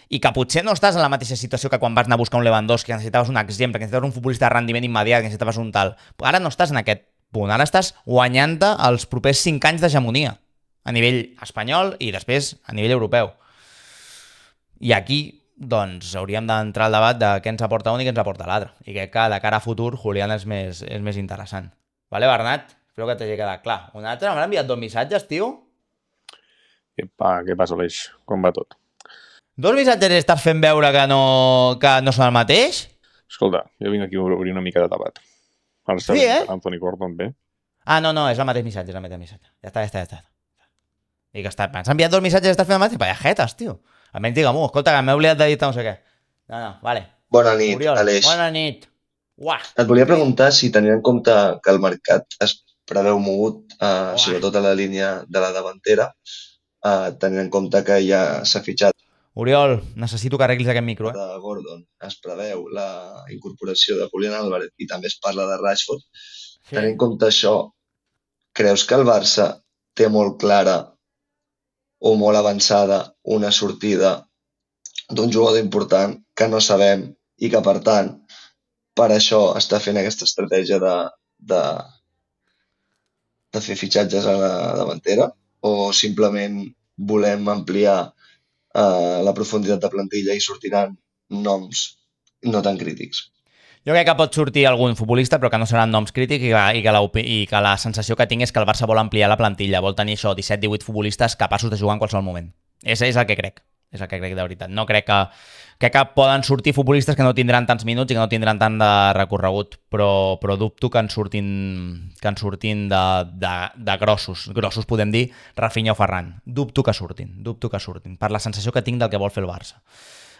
I que potser no estàs en la mateixa situació que quan vas anar a buscar un Lewandowski, que necessitaves un exemple, que necessitaves un futbolista de rendiment immediat, que necessitaves un tal. Ara no estàs en aquest punt, ara estàs guanyant-te els propers 5 anys d'hegemonia a nivell espanyol i després a nivell europeu. I aquí, doncs, hauríem d'entrar al debat de què ens aporta un i què ens aporta l'altre. I crec que de cara a futur, Julián és més interessant. Vale, Bernat? Espero que t'hagi quedat clar. Un altre? M'han enviat 2 missatges, tio? Què passa, Aleix? Com va tot? 2 missatges i estàs fent veure que no són el mateix? Escolta, jo vinc aquí a obrir una mica de debat. Ara està sí, Anthony Gordon bé? No, és el mateix missatge, Ja està. I que m'has enviat 2 missatges i estàs fent el mateix? Vaya jetes, tio. Almenys digue-m'ho, escolta, que m'he oblidat de dir no sé què. No, vale. Bona nit, Oriol, Aleix. bona nit. Uah. Et volia preguntar si tenint en compte que el mercat es preveu mogut, sobretot a la línia de la davantera, tenint en compte que ja s'ha fitxat Oriol, necessito que arreglis aquest micro. De Gordon, es preveu la incorporació de Julián Álvarez i també es parla de Rashford. Sí. Tenint en compte això, creus que el Barça té molt clara o molt avançada una sortida d'un jugador important que no sabem i que, per tant, per això està fent aquesta estratègia de fer fitxatges a la davantera? O simplement volem ampliar la profunditat de plantilla i sortiran noms no tan crítics? Jo crec que pot sortir algun futbolista però que no seran noms crítics i que la sensació que tinc és que el Barça vol ampliar la plantilla, vol tenir això, 17-18 futbolistes capaços de jugar en qualsevol moment. És el que crec. És el que crec de veritat. No crec que poden sortir futbolistes que no tindran tants minuts i que no tindran tant de recorregut, però dubto que en surtin de grossos podem dir Rafinha o Ferran. Dubto que surtin, per la sensació que tinc del que vol fer el Barça.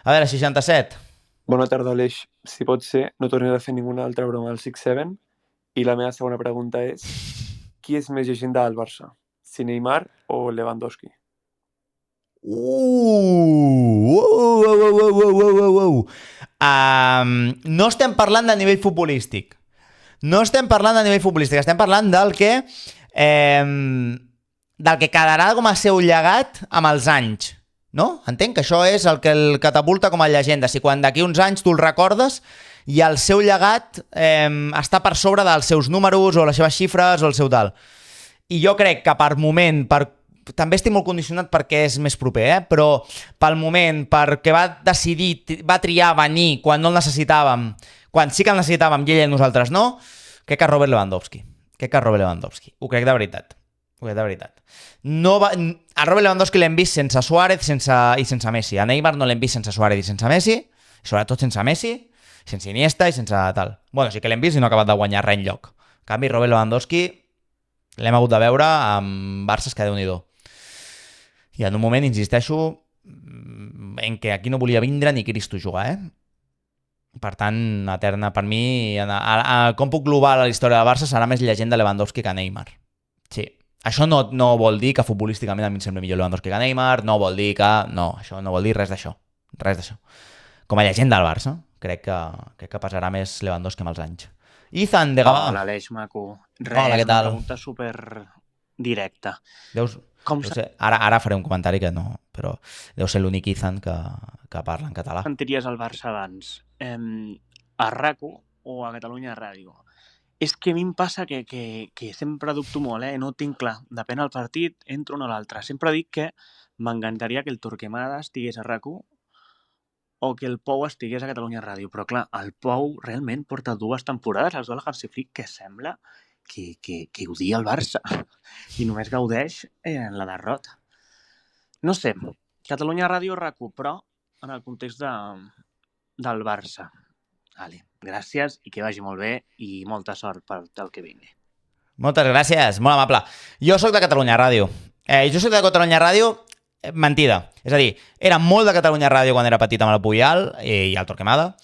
A veure, 67. Bona tarda, Aleix. Si pot ser, no tornaré a fer ninguna altra broma al 6-7 i la meva segona pregunta és: qui és més llegenda del Barça? Si Neymar o Lewandowski? No estem parlant de nivell futbolístic. Estem parlant del que quedarà com a seu llegat amb els anys, no? Entenc que això és el que el catapulta com a llegenda. Si quan d'aquí uns anys tu el recordes i el seu llegat està per sobre dels seus números o les seves xifres o el seu tal. I jo crec que per moment, també estic molt condicionat perquè és més proper, però pel moment, perquè va triar venir quan no el necessitàvem, quan sí que el necessitàvem i ell i nosaltres no, crec que Robert Lewandowski. Ho crec de veritat. A Robert Lewandowski l'hem vist sense Suárez i sense Messi. A Neymar no l'hem vist sense Suárez i sense Messi, i sobretot sense Messi, sense Iniesta i sense tal. Bueno, sí que l'hem vist i no ha acabat de guanyar res enlloc. En canvi, Robert Lewandowski l'hem hagut de veure amb Barça que Déu-n'hi-do. I en un moment, insisteixo, en què aquí no volia vindre ni Cristo jugar, Per tant, eterna per mi, com puc global a la història del Barça, serà més llegenda Lewandowski que Neymar. Sí. Això no vol dir que futbolísticament a mi em sembla millor Lewandowski que Neymar, no vol dir que... No, això no vol dir res d'això. Com a llegenda del Barça, crec que passarà més Lewandowski amb els anys. Ethan, de Gavà. Hola, Aleix, maco. Hola, què tal? Una pregunta super directa. Ara faré un comentari que no, però deu ser l'únic Ethan que parla en català. Sentiries el Barça abans? A RAC1 o a Catalunya Ràdio? És que a mi em passa que sempre dubto molt, no tinc clar. Depèn del partit, entro un o l'altre. Sempre dic que m'encantaria que el Torquemada estigués a RAC1 o que el Pou estigués a Catalunya Ràdio. Però clar, el Pou realment porta 2 temporades, les de la Hansi Flick, que sembla que odia el Barça i només gaudeix en la derrota. No sé, Catalunya Ràdio o RAC1, però en el context del Barça. Vale, gràcies i que vagi molt bé i molta sort pel que vingui. Moltes gràcies, molt amable. Jo sóc de Catalunya Ràdio. Jo sóc de Catalunya Ràdio, mentida. És a dir, era molt de Catalunya Ràdio quan era petit amb el Puyal i el Torquemada.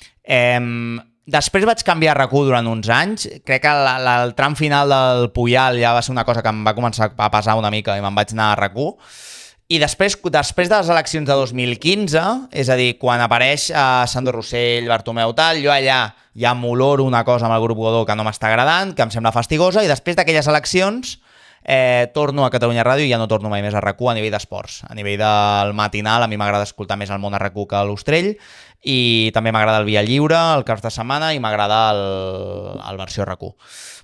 Després vaig canviar a RAC1 durant uns anys. Crec que el tram final del Puyal ja va ser una cosa que em va començar a pesar una mica i me'n vaig anar a RAC1. I després de les eleccions de 2015, és a dir, quan apareix Sandro Rossell, Bartomeu tal, jo allà ja m'oloro una cosa amb el grup Godó que no m'està agradant, que em sembla fastigosa, i després d'aquelles eleccions torno a Catalunya Ràdio i ja no torno mai més a RAC1 a nivell d'esports. A nivell del matinal, a mi m'agrada escoltar més el món a RAC1 que a l'Ostrell, i també m'agrada el Via Lliure, el Caps de Setmana, i m'agrada el versió RAC1.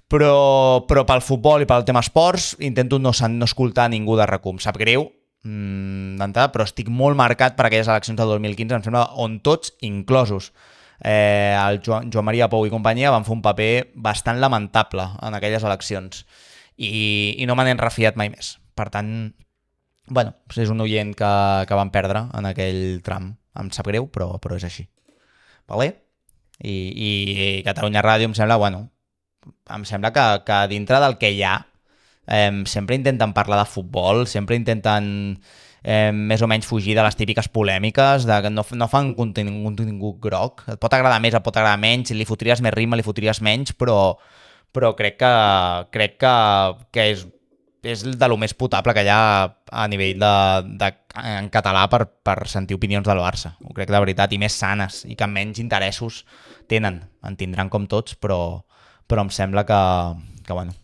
Però pel futbol i pel tema esports intento no escoltar ningú de RAC1. Em sap greu, d'entrada, però estic molt marcat per aquelles eleccions del 2015, em sembla, on tots, inclosos el Joan Maria Pou i companyia, van fer un paper bastant lamentable en aquelles eleccions i no me n'he refiat mai més. Per tant, bueno, és un oient que van perdre en aquell tram. Em sap greu, però és així. Vale? I Catalunya Ràdio em sembla que dintre del que hi ha sempre intenten parlar de futbol, sempre intenten més o menys fugir de les típiques polèmiques, que no fan contingut groc. Et pot agradar més, et pot agradar menys, li fotries més ritme, li fotries menys, però crec que és de lo més potable que hi ha a nivell en català per sentir opinions del Barça. Ho crec de veritat, i més sanes, i que menys interessos tenen. En tindran com tots, però em sembla que bueno.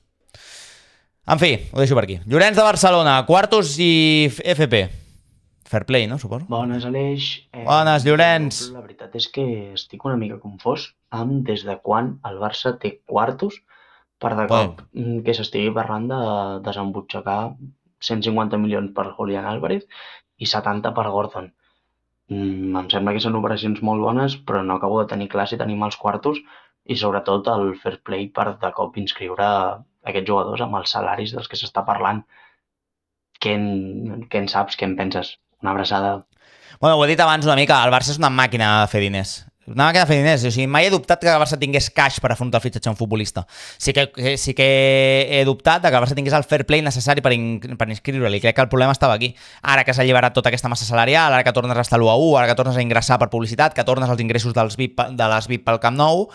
En fi, ho deixo per aquí. Llorenç de Barcelona, quartos i FP. Fair play, no, suposo? Bones, Aleix. Bones, Llorenç. La veritat és que estic una mica confós amb des de quan el Barça té quartos per de cop que s'estigui parlant de desembutxacar 150 milions per Julián Álvarez i 70 per Gordon. Em sembla que són operacions molt bones, però no acabo de tenir clar si tenim els quartos i sobretot el fair play per de cop inscriure aquests jugadors amb els salaris dels que s'està parlant. Què en saps? Què en penses? Una abraçada. Bueno, ho he dit abans una mica, el Barça és una màquina de fer diners. Una màquina de fer diners. O sigui, mai he dubtat que el Barça tingués cash per afrontar el fitxatge a un futbolista. Sí que he dubtat que el Barça tingués el fair play necessari per inscriure-li. Crec que el problema estava aquí. Ara que s'ha alliberat tota aquesta massa salarial, ara que tornes a estar l'1-1, ara que tornes a ingressar per publicitat, que tornes als ingressos de les VIP pel Camp Nou,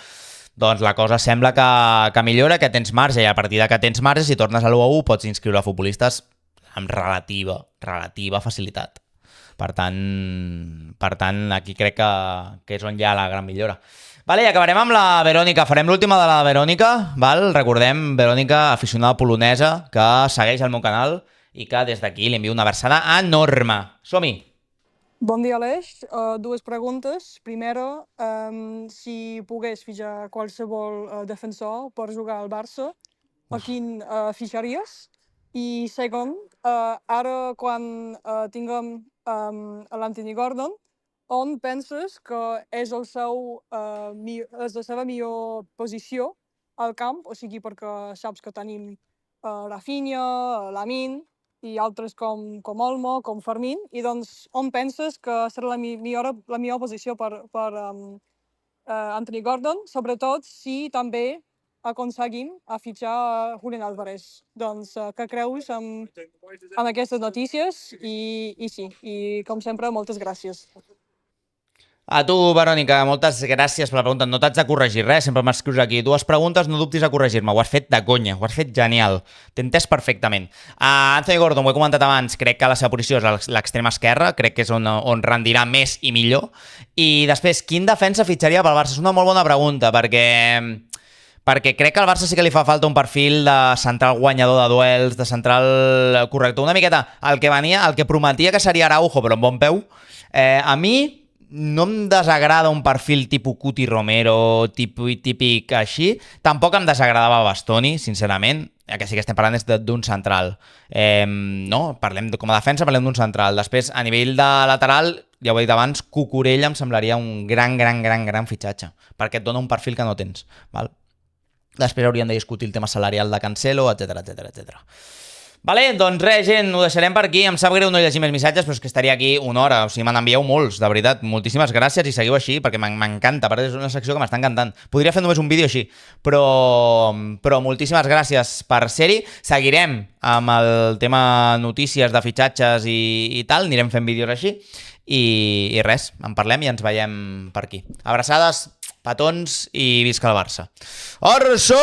doncs la cosa sembla que millora, que tens marge, i a partir de que tens marge, si tornes a l'1-1, pots inscriure futbolistes amb relativa facilitat. Per tant, aquí crec que és on hi ha la gran millora. Vale, i acabarem amb la Verònica. Farem l'última de la Verònica, val? Recordem, Verònica, aficionada polonesa, que segueix el meu canal i que des d'aquí li envio una abraçada enorme. Som-hi! Bon dia, Aleix. Dues preguntes. Primera, si pogués fitxar qualsevol defensor per jugar al Barça, a quin fitxaries? I segon, ara quan tinguem l'Anthony Gordon, on penses que és la seva millor posició al camp? O sigui, perquè saps que tenim Rafinha, Lamine i altres com Olmo, com Fermín, i doncs on penses que serà la millor posició per Anthony Gordon, sobretot si també aconseguim a fitxar Julián Álvarez. Doncs què creus amb aquestes notícies? I com sempre, moltes gràcies. A tu, Verònica, moltes gràcies per la pregunta. No t'haig de corregir res, sempre m'escrius aquí. Dues preguntes, no dubtis a corregir-me. Ho has fet de conya, ho has fet genial. T'he entès perfectament. Anthony Gordon, ho he comentat abans, crec que la seva posició és l'extrema esquerra, crec que és on rendirà més i millor. I després, quin defensa fitxaria pel Barça? És una molt bona pregunta, perquè crec que al Barça sí que li fa falta un perfil de central guanyador de duels, de central corrector. Una miqueta el que prometia que seria Araujo, però amb bon peu. A mi no em desagrada un perfil tipus Cuti Romero, típic així. Tampoc em desagradava Bastoni, sincerament. El que sí que estem parlant és d'un central. No? Com a defensa parlem d'un central. Després, a nivell de lateral, ja ho he dit abans, Cucurella em semblaria un gran fitxatge, perquè et dona un perfil que no tens. Val? Després hauríem de discutir el tema salarial de Cancelo, etc. Vale, doncs res, gent, ho deixarem per aquí. Em sap greu no llegir més missatges, però és que estaria aquí una hora. O sigui, me n'envieu molts, de veritat. Moltíssimes gràcies i seguiu així, perquè m'encanta. És una secció que m'està encantant. Podria fer només un vídeo així, però moltíssimes gràcies per ser-hi. Seguirem amb el tema notícies de fitxatges i tal. Anirem fent vídeos així. I res, en parlem i ens veiem per aquí. Abraçades, petons i visca el Barça. Arso!